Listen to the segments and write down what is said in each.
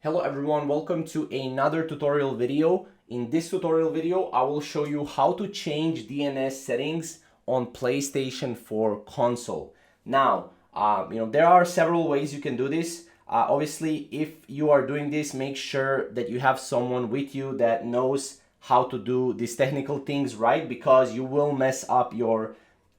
Hello everyone, welcome to another tutorial video. In this tutorial video, I will show you how to change DNS settings on PlayStation 4 console. Now, there are several ways you can do this. Obviously, if you are doing this, make sure that you have someone with you that knows how to do these technical things right, because you will mess up your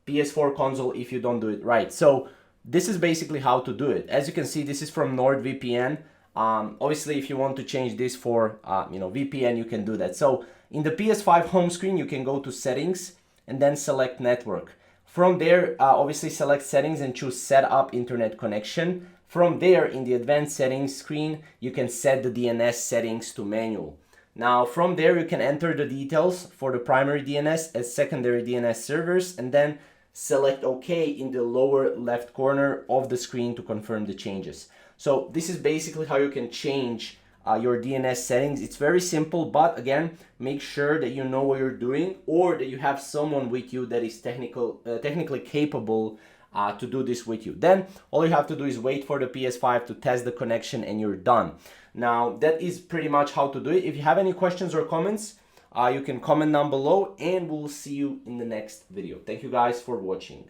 PS4 console if you don't do it right. So this is basically how to do it. As you can see, this is from NordVPN. Obviously, if you want to change this for VPN, you can do that. So in the PS5 home screen, you can go to settings and then select network. From there, obviously select settings and choose set up internet connection. From there, in the advanced settings screen, you can set the DNS settings to manual. Now from there, you can enter the details for the primary DNS as secondary DNS servers, and then select OK in the lower left corner of the screen to confirm the changes. So this is basically how you can change your DNS settings. It's very simple, but again, make sure that you know what you're doing, or that you have someone with you that is technically capable to do this with you. Then all you have to do is wait for the PS5 to test the connection and you're done. Now that is pretty much how to do it. If you have any questions or comments, you can comment down below, and we'll see you in the next video. Thank you guys for watching.